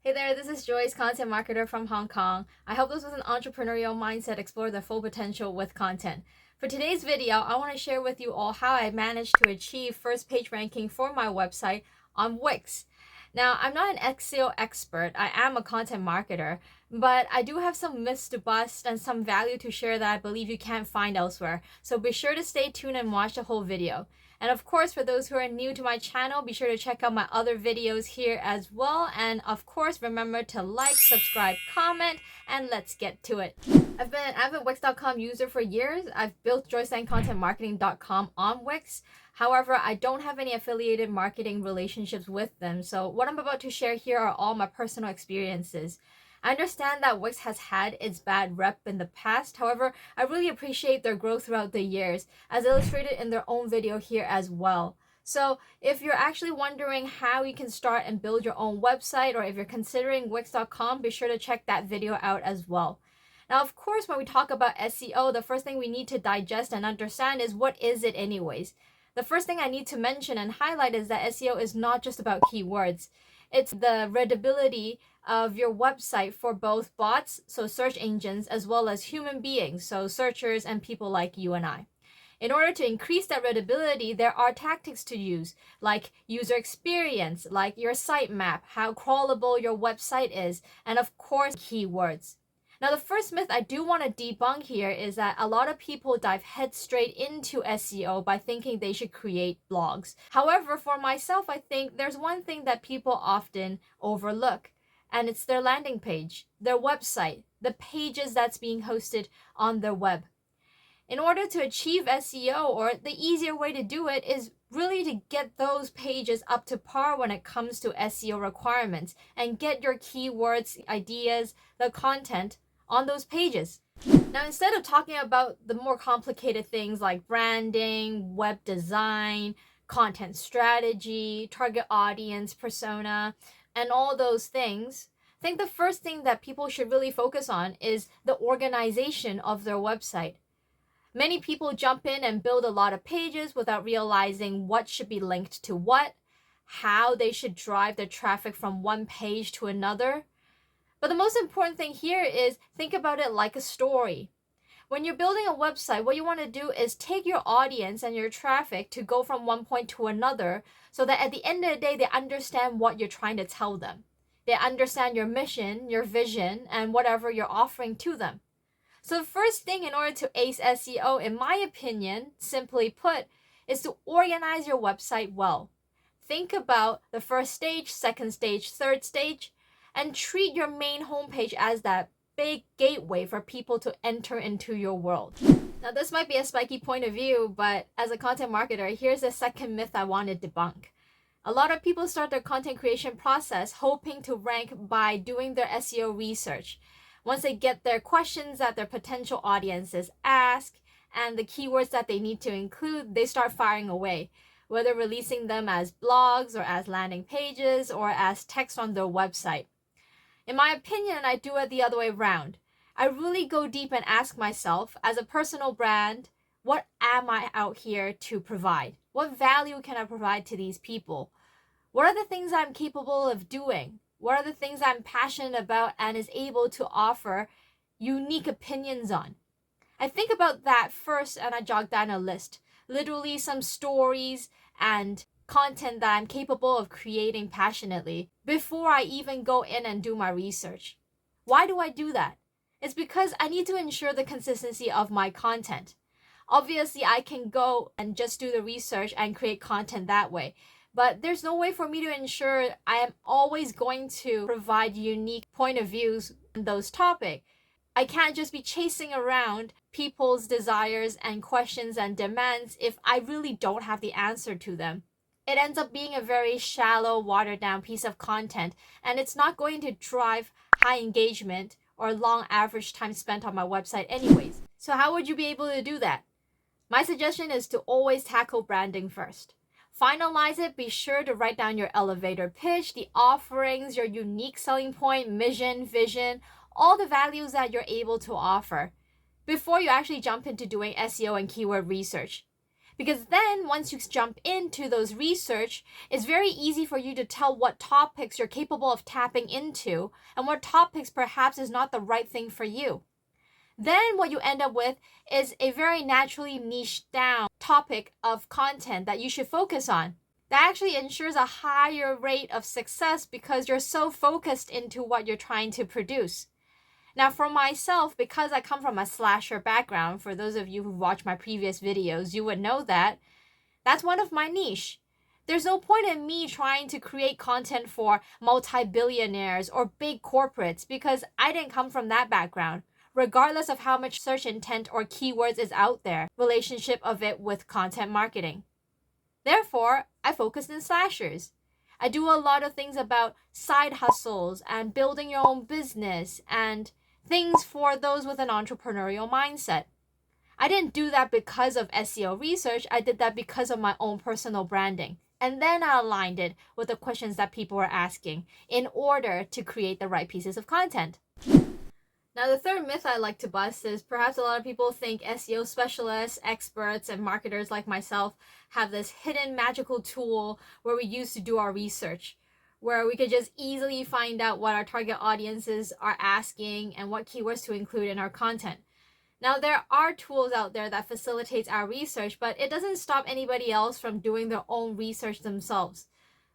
Hey there, this is Joyce, content marketer from Hong Kong. I help those with an entrepreneurial mindset explore their full potential with content. For today's video, I want to share with you all how I managed to achieve first page ranking for my website on WIX. Now, I'm not an SEO expert, I am a content marketer, but I do have some myths to bust and some value to share that I believe you can't find elsewhere. So be sure to stay tuned and watch the whole video. And of course, for those who are new to my channel, be sure to check out my other videos here as well. And of course, remember to like, subscribe, comment, and let's get to it. I've been an avid Wix.com user for years. I've built joyceandcontentmarketing.com on Wix. However, I don't have any affiliated marketing relationships with them. So what I'm about to share here are all my personal experiences. I understand that Wix has had its bad rep in the past. However, I really appreciate their growth throughout the years, as illustrated in their own video here as well. So if you're actually wondering how you can start and build your own website, or if you're considering Wix.com, be sure to check that video out as well. Now, of course, when we talk about SEO, the first thing we need to digest and understand is what is it anyways? The first thing I need to mention and highlight is that SEO is not just about keywords. It's the readability of your website for both bots, so search engines, as well as human beings, so searchers and people like you and I. In order to increase that readability, there are tactics to use, like user experience, like your sitemap, how crawlable your website is, and of course, keywords. Now, the first myth I do want to debunk here is that a lot of people dive head straight into SEO by thinking they should create blogs. However, for myself, I think there's one thing that people often overlook, and it's their landing page, their website, the pages that's being hosted on their web. In order to achieve SEO, or the easier way to do it, is really to get those pages up to par when it comes to SEO requirements and get your keywords, ideas, the content on those pages. Now, instead of talking about the more complicated things like branding, web design, content strategy, target audience, persona, and all those things, I think the first thing that people should really focus on is the organization of their website. Many people jump in and build a lot of pages without realizing what should be linked to what, how they should drive the traffic from one page to another. But the most important thing here is think about it like a story. When you're building a website, what you want to do is take your audience and your traffic to go from one point to another so that at the end of the day, they understand what you're trying to tell them. They understand your mission, your vision, and whatever you're offering to them. So the first thing in order to ace SEO, in my opinion, simply put, is to organize your website well. Think about the first stage, second stage, third stage, and treat your main homepage as that big gateway for people to enter into your world. Now, this might be a spiky point of view, but as a content marketer, here's the second myth I want to debunk. A lot of people start their content creation process hoping to rank by doing their SEO research. Once they get their questions that their potential audiences ask and the keywords that they need to include, they start firing away, whether releasing them as blogs or as landing pages or as text on their website. In my opinion, I do it the other way around. I really go deep and ask myself, as a personal brand, what am I out here to provide? What value can I provide to these people? What are the things I'm capable of doing? What are the things I'm passionate about and is able to offer unique opinions on? I think about that first and I jot down a list. Literally some stories and content that I'm capable of creating passionately before I even go in and do my research. Why do I do that? It's because I need to ensure the consistency of my content. Obviously, I can go and just do the research and create content that way. But there's no way for me to ensure I am always going to provide unique point of views on those topics. I can't just be chasing around people's desires and questions and demands if I really don't have the answer to them. It ends up being a very shallow, watered down piece of content, and it's not going to drive high engagement or long average time spent on my website anyways. So how would you be able to do that? My suggestion is to always tackle branding first. Finalize it, be sure to write down your elevator pitch, the offerings, your unique selling point, mission, vision, all the values that you're able to offer before you actually jump into doing SEO and keyword research. Because then once you jump into those research, it's very easy for you to tell what topics you're capable of tapping into and what topics perhaps is not the right thing for you. Then what you end up with is a very naturally niched down topic of content that you should focus on. That actually ensures a higher rate of success because you're so focused into what you're trying to produce. Now for myself, because I come from a slasher background, for those of you who watched my previous videos, you would know that that's one of my niche. There's no point in me trying to create content for multi-billionaires or big corporates because I didn't come from that background. Regardless of how much search intent or keywords is out there, relationship of it with content marketing. Therefore, I focus in slashers. I do a lot of things about side hustles and building your own business and things for those with an entrepreneurial mindset. I didn't do that because of SEO research. I did that because of my own personal branding. And then I aligned it with the questions that people were asking in order to create the right pieces of content. Now, the third myth I like to bust is perhaps a lot of people think SEO specialists, experts, and marketers like myself have this hidden magical tool where we use to do our research, where we could just easily find out what our target audiences are asking and what keywords to include in our content. Now, there are tools out there that facilitates our research, but it doesn't stop anybody else from doing their own research themselves.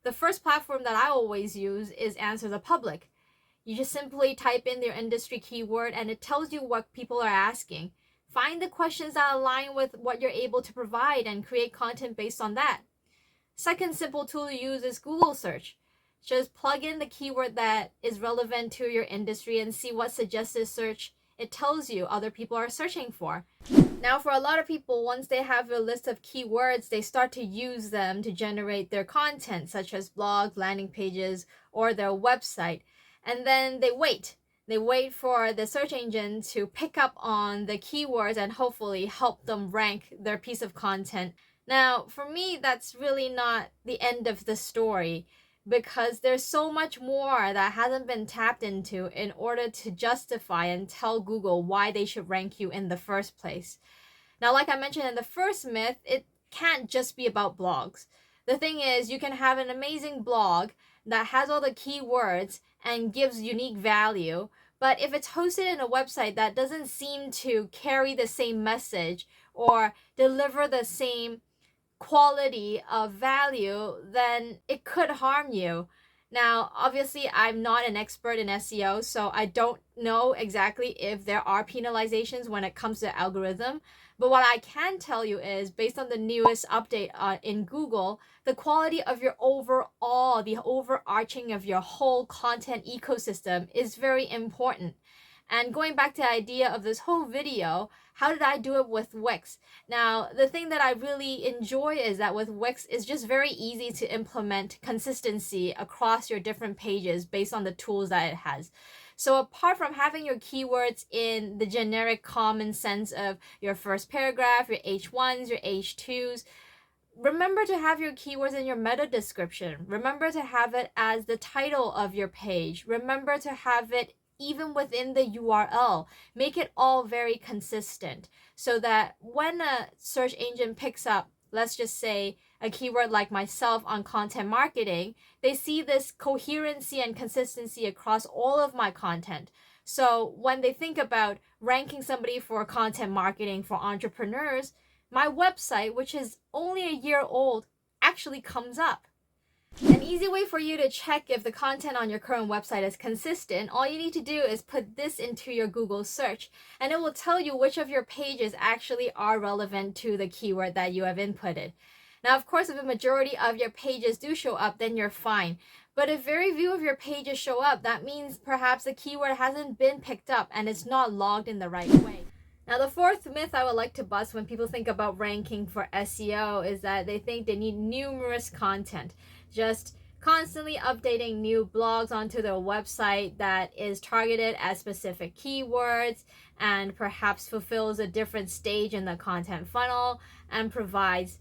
The first platform that I always use is Answer the Public. You just simply type in their industry keyword and it tells you what people are asking. Find the questions that align with what you're able to provide and create content based on that. Second simple tool to use is Google search. Just plug in the keyword that is relevant to your industry and see what suggested search it tells you other people are searching for. Now, for a lot of people, once they have a list of keywords, they start to use them to generate their content, such as blogs, landing pages, or their website. And then they wait. They wait for the search engine to pick up on the keywords and hopefully help them rank their piece of content. Now, for me, that's really not the end of the story because there's so much more that hasn't been tapped into in order to justify and tell Google why they should rank you in the first place. Now, like I mentioned in the first myth, it can't just be about blogs. The thing is, you can have an amazing blog that has all the keywords and gives unique value, but if it's hosted in a website that doesn't seem to carry the same message or deliver the same quality of value, then it could harm you. Now, obviously, I'm not an expert in SEO, so I don't know exactly if there are penalizations when it comes to algorithm. But what I can tell you is, based on the newest update in Google, the quality of your overall, the overarching of your whole content ecosystem is very important. And going back to the idea of this whole video, how did I do it with WIX? Now, the thing that I really enjoy is that with WIX, it's just very easy to implement consistency across your different pages based on the tools that it has. So apart from having your keywords in the generic common sense of your first paragraph, your H1s, your H2s, remember to have your keywords in your meta description. Remember to have it as the title of your page. Remember to have it even within the URL. Make it all very consistent so that when a search engine picks up, let's just say, a keyword like myself on content marketing, they see this coherency and consistency across all of my content. So when they think about ranking somebody for content marketing for entrepreneurs, my website, which is only a year old, actually comes up. An easy way for you to check if the content on your current website is consistent, all you need to do is put this into your Google search and it will tell you which of your pages actually are relevant to the keyword that you have inputted. Now, of course, if a majority of your pages do show up, then you're fine. But if very few of your pages show up, that means perhaps the keyword hasn't been picked up and it's not logged in the right way. Now, the fourth myth I would like to bust when people think about ranking for SEO is that they think they need numerous content. Just constantly updating new blogs onto their website that is targeted at specific keywords and perhaps fulfills a different stage in the content funnel and provides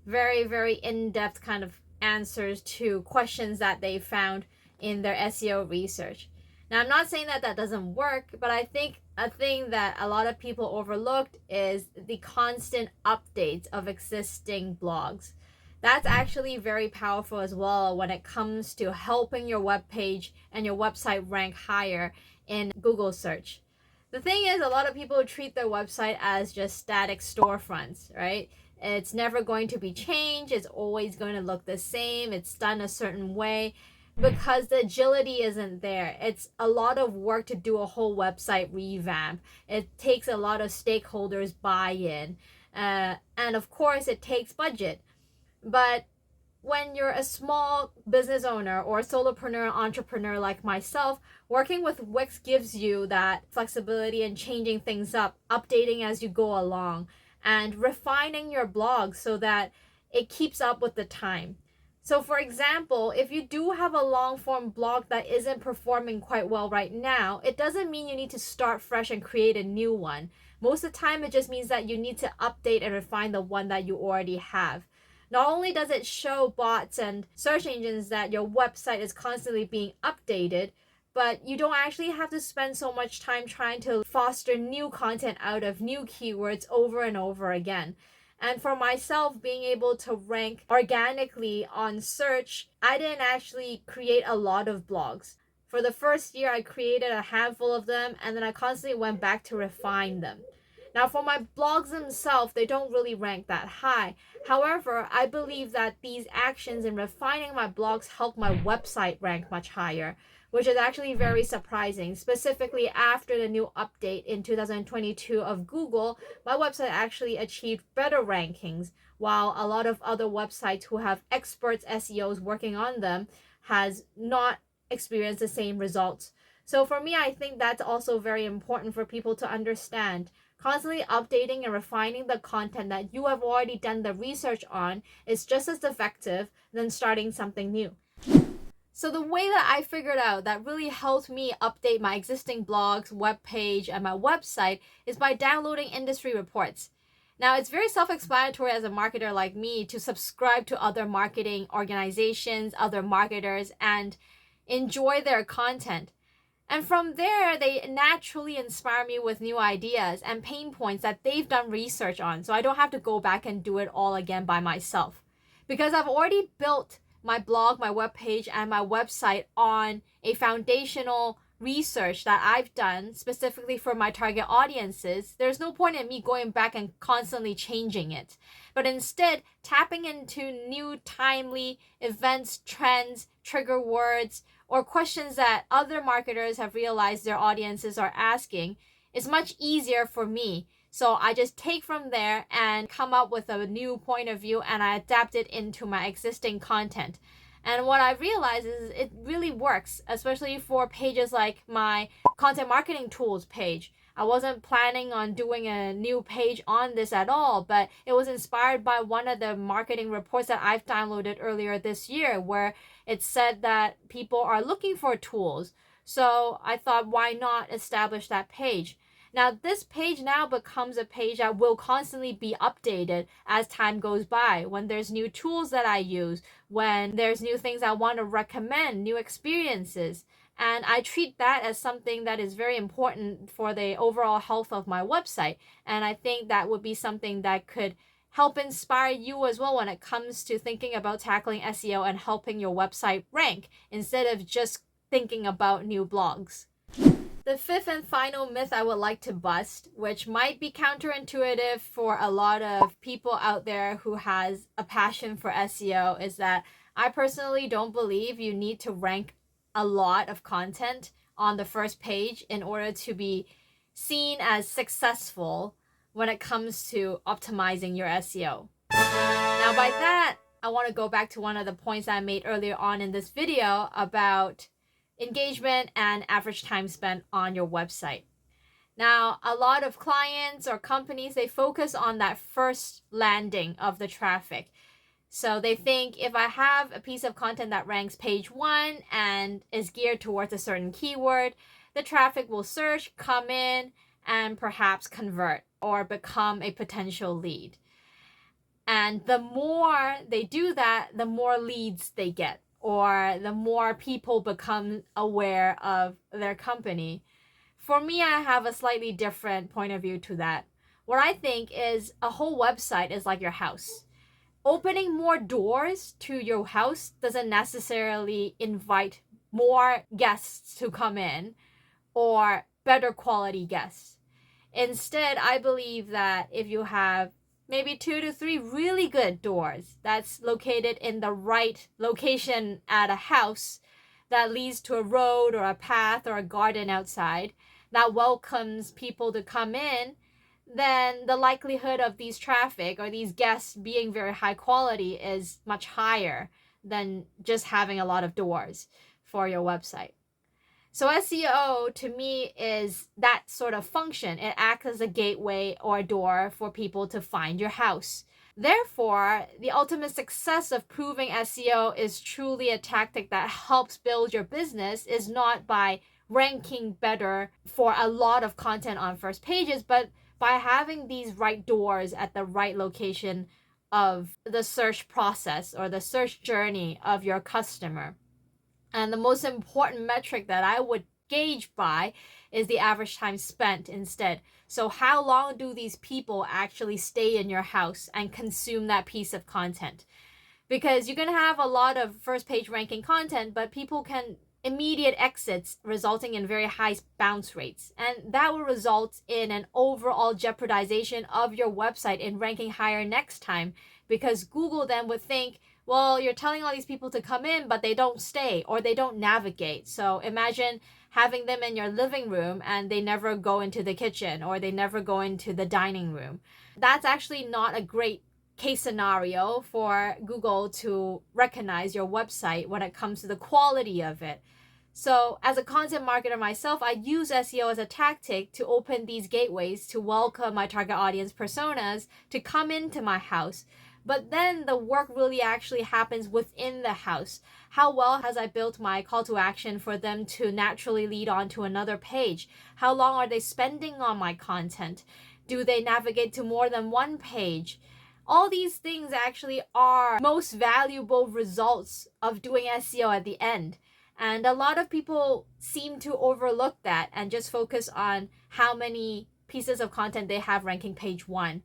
very, very in-depth kind of answers to questions that they found in their SEO research. Now, I'm not saying that that doesn't work, but I think a thing that a lot of people overlooked is the constant updates of existing blogs. That's actually very powerful as well when it comes to helping your web page and your website rank higher in Google search. The thing is, a lot of people treat their website as just static storefronts, right? It's never going to be changed. It's always going to look the same. It's done a certain way because the agility isn't there. It's a lot of work to do a whole website revamp. It takes a lot of stakeholders buy-in. And of course, it takes budget. But when you're a small business owner or solopreneur, entrepreneur like myself, working with Wix gives you that flexibility and changing things up, updating as you go along, and refining your blog so that it keeps up with the time. So for example, if you do have a long form blog that isn't performing quite well right now, it doesn't mean you need to start fresh and create a new one. Most of the time, it just means that you need to update and refine the one that you already have. Not only does it show bots and search engines that your website is constantly being updated, but you don't actually have to spend so much time trying to foster new content out of new keywords over and over again. And for myself, being able to rank organically on search, I didn't actually create a lot of blogs. For the first year, I created a handful of them, and then I constantly went back to refine them. Now, for my blogs themselves, they don't really rank that high. However, I believe that these actions in refining my blogs help my website rank much higher, which is actually very surprising. Specifically, after the new update in 2022 of Google, my website actually achieved better rankings, while a lot of other websites who have experts SEOs working on them has not experienced the same results. So for me, I think that's also very important for people to understand. Constantly updating and refining the content that you have already done the research on is just as effective than starting something new. So the way that I figured out that really helped me update my existing blogs, web page, and my website is by downloading industry reports. Now, it's very self-explanatory as a marketer like me to subscribe to other marketing organizations, other marketers, and enjoy their content. And from there, they naturally inspire me with new ideas and pain points that they've done research on, so I don't have to go back and do it all again by myself. Because I've already built my blog, my webpage, and my website on a foundational research that I've done specifically for my target audiences, there's no point in me going back and constantly changing it. But instead, tapping into new timely events, trends, trigger words, or questions that other marketers have realized their audiences are asking is much easier for me. So I just take from there and come up with a new point of view, and I adapt it into my existing content. And what I realized is it really works, especially for pages like my content marketing tools page. I wasn't planning on doing a new page on this at all, but it was inspired by one of the marketing reports that I've downloaded earlier this year, where it said that people are looking for tools. So I thought, why not establish that page? Now, this page now becomes a page that will constantly be updated as time goes by. When there's new tools that I use, when there's new things I want to recommend, new experiences. And I treat that as something that is very important for the overall health of my website. And I think that would be something that could help inspire you as well when it comes to thinking about tackling SEO and helping your website rank instead of just thinking about new blogs. The fifth and final myth I would like to bust, which might be counterintuitive for a lot of people out there who has a passion for SEO, is that I personally don't believe you need to rank a lot of content on the first page in order to be seen as successful when it comes to optimizing your SEO. Now, by that, I want to go back to one of the points I made earlier on in this video about engagement and average time spent on your website. Now, a lot of clients or companies, they focus on that first landing of the traffic. So they think if I have a piece of content that ranks page 1 and is geared towards a certain keyword, the traffic will search, come in, and perhaps convert or become a potential lead. And the more they do that, the more leads they get, or the more people become aware of their company. For me, I have a slightly different point of view to that. What I think is a whole website is like your house. Opening more doors to your house doesn't necessarily invite more guests to come in or better quality guests. Instead, I believe that if you have maybe 2 to 3 really good doors that's located in the right location at a house that leads to a road or a path or a garden outside that welcomes people to come in, then the likelihood of these traffic or these guests being very high quality is much higher than just having a lot of doors for your website. So SEO to me is that sort of function. It acts as a gateway or a door for people to find your house. Therefore, the ultimate success of proving SEO is truly a tactic that helps build your business is not by ranking better for a lot of content on first pages, but by having these right doors at the right location of the search process or the search journey of your customer. And the most important metric that I would gauge by is the average time spent instead. So how long do these people actually stay in your house and consume that piece of content? Because you're going to have a lot of first page ranking content, but people can immediate exits resulting in very high bounce rates. And that will result in an overall jeopardization of your website in ranking higher next time, because Google then would think, well, you're telling all these people to come in, but they don't stay or they don't navigate. So imagine having them in your living room and they never go into the kitchen or they never go into the dining room. That's actually not a great case scenario for Google to recognize your website when it comes to the quality of it. So as a content marketer myself, I use SEO as a tactic to open these gateways to welcome my target audience personas to come into my house. But then the work really actually happens within the house. How well has I built my call to action for them to naturally lead on to another page? How long are they spending on my content? Do they navigate to more than one page? All these things actually are most valuable results of doing SEO at the end. And a lot of people seem to overlook that and just focus on how many pieces of content they have ranking page 1.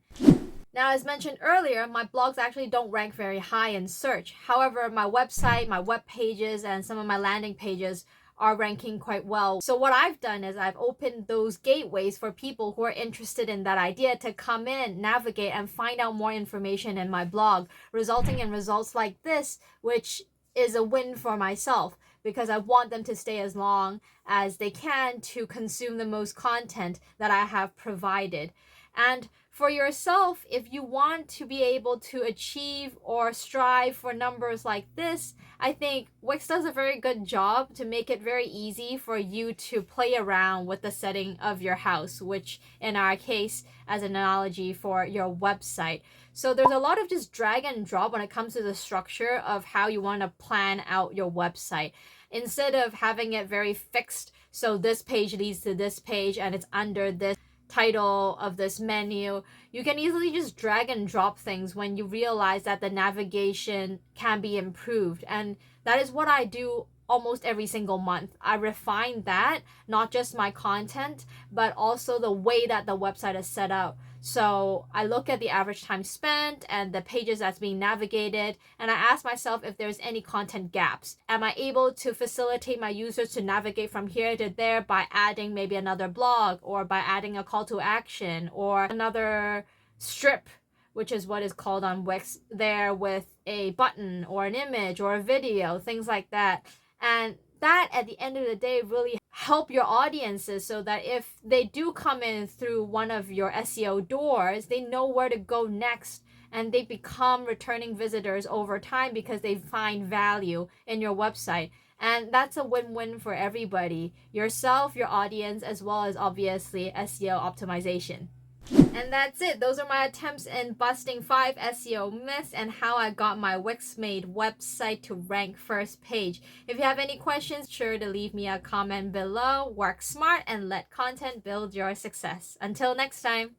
Now, as mentioned earlier, my blogs actually don't rank very high in search. However, my website, my web pages, and some of my landing pages are ranking quite well. So what I've done is I've opened those gateways for people who are interested in that idea to come in, navigate, and find out more information in my blog, resulting in results like this, which is a win for myself, because I want them to stay as long as they can to consume the most content that I have provided. And for yourself, if you want to be able to achieve or strive for numbers like this, I think Wix does a very good job to make it very easy for you to play around with the setting of your house, which in our case, as an analogy for your website. So there's a lot of just drag and drop when it comes to the structure of how you want to plan out your website. Instead of having it very fixed, so this page leads to this page and it's under this title of this menu, you can easily just drag and drop things when you realize that the navigation can be improved. And that is what I do almost every single month. I refine that, not just my content, but also the way that the website is set up. So I look at the average time spent and the pages that's being navigated, and I ask myself if there's any content gaps. Am I able to facilitate my users to navigate from here to there by adding maybe another blog, or by adding a call to action, or another strip, which is what is called on Wix, there with a button or an image or a video, things like that. And that at the end of the day really help your audiences, so that if they do come in through one of your SEO doors, they know where to go next and they become returning visitors over time because they find value in your website. And that's a win-win for everybody, yourself, your audience, as well as obviously SEO optimization. And that's it. Those are my attempts in busting 5 SEO myths and how I got my Wix made website to rank first page. If you have any questions, sure to leave me a comment below. Work smart and let content build your success. Until next time.